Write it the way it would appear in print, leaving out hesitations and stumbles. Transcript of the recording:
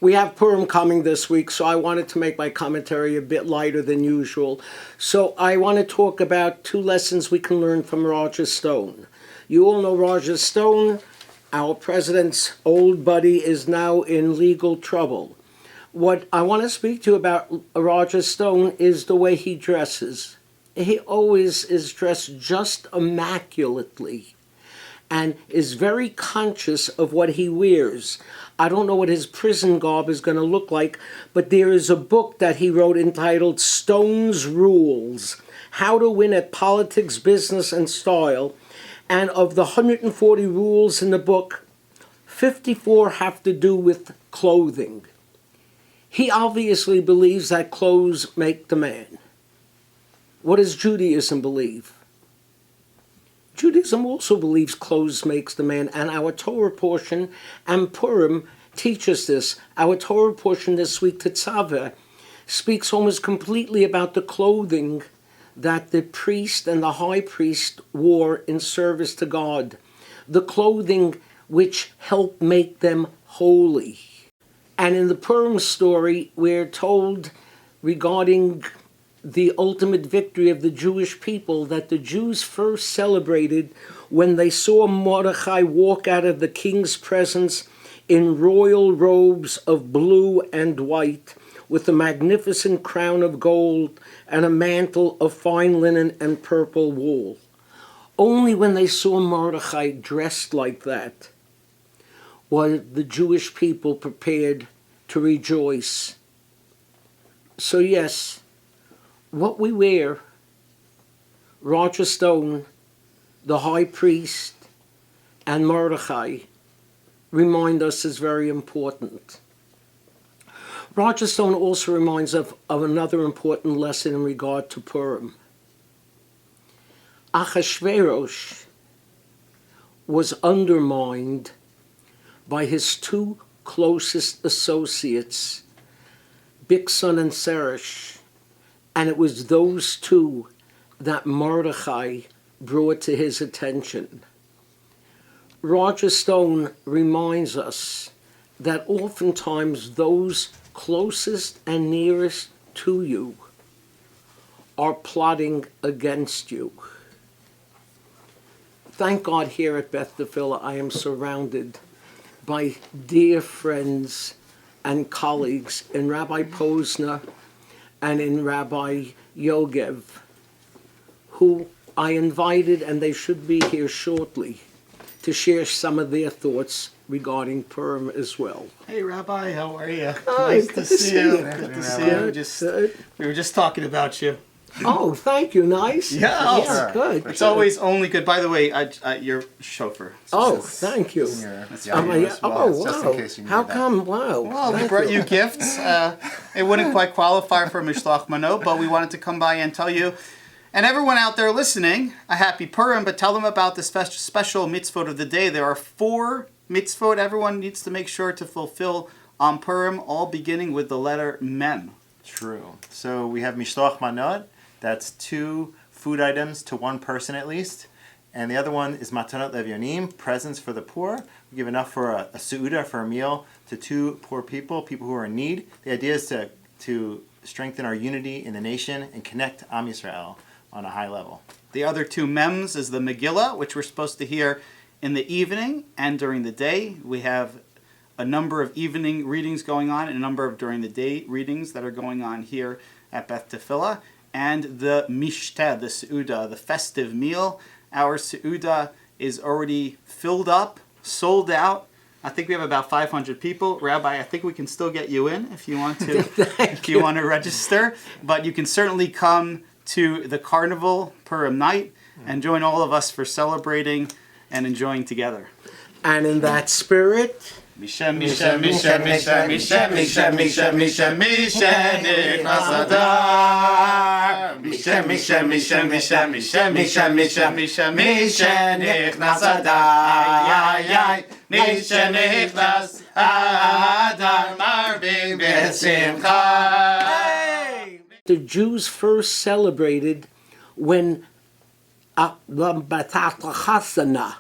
We have Purim coming this week, so I wanted to make my commentary a bit lighter than usual. So I want to talk about two lessons we can learn from Roger Stone. You all know Roger Stone. Our president's old buddy is now in legal trouble. What I want to speak to you about Roger Stone is the way he dresses. He always is dressed just immaculately and is very conscious of what he wears. I don't know what his prison garb is going to look like, but there is a book that he wrote entitled Stone's Rules, How to Win at Politics, Business, and Style. And of the 140 rules in the book, 54 have to do with clothing. He obviously believes that clothes make the man. What does Judaism believe? Judaism also believes clothes makes the man, and our Torah portion and Purim teach us this. Our Torah portion this week, Tetzaveh, speaks almost completely about the clothing that the priest and the high priest wore in service to God, the clothing which helped make them holy. And in the Purim story, we're told regarding the ultimate victory of the Jewish people that the Jews first celebrated when they saw Mordechai walk out of the king's presence in royal robes of blue and white, with a magnificent crown of gold and a mantle of fine linen and purple wool. Only when they saw Mordechai dressed like that were the Jewish people prepared to rejoice. So yes, what we wear, Roger Stone, the high priest, and Mordechai remind us is very important. Roger Stone also reminds us of another important lesson in regard to Purim. Achashverosh was undermined by his two closest associates, Bigsan and Seresh, and it was those two that Mordechai brought to his attention. Roger Stone reminds us that oftentimes those closest and nearest to you are plotting against you. Thank God here at Beth Tefillah I am surrounded by dear friends and colleagues in Rabbi Posner and in Rabbi Yogev, who I invited, and they should be here shortly, to share some of their thoughts regarding Purim as well. Hey Rabbi, how are you? Hi, Nice good to see you. Good Good to see you. We were just talking about you. Oh, thank you. Nice. Yeah, Yes, good. It's always only good. By the way, your chauffeur. Oh, thank you. That's Oh, wow. wow. Just in case you need How that. come? Wow. Well, we Thank brought you gifts. It wouldn't quite qualify for Mishloach Manot, but we wanted to come by and tell you, and everyone out there listening, a happy Purim, but tell them about the special mitzvot of the day. There are 4 mitzvot everyone needs to make sure to fulfill on Purim, all beginning with the letter Mem. True. So we have Mishloach Manot. That's 2 food items to 1 person at least. And the other one is Matanot Levyonim, presents for the poor. We give enough for a seuda, for a meal, to 2 poor people, people who are in need. The idea is to strengthen our unity in the nation and connect Am Yisrael on a high level. The other 2 mems is the Megillah, which we're supposed to hear in the evening and during the day. We have a number of evening readings going on and a number of during the day readings that are going on here at Beth Tefillah. And the Mishteh, the Seuda, the festive meal. Our Seuda is already filled up, sold out. I think we have about 500 people. Rabbi, I think we can still get you in if you want to, if you want to register. But you can certainly come to the Carnival Purim night and join all of us for celebrating and enjoying together. And in that spirit, Misha, Misha, Misha, Misha, Misha, Misha, Misha, Misha, Misha, Nichnas Adar. Misha, Misha, Misha, Misha, Misha, Misha, Misha, Misha, Misha, Nichnas Adar. Misha, Nichnas Adar, Marvin Besimcha. the Jews first celebrated when Batat Chasana,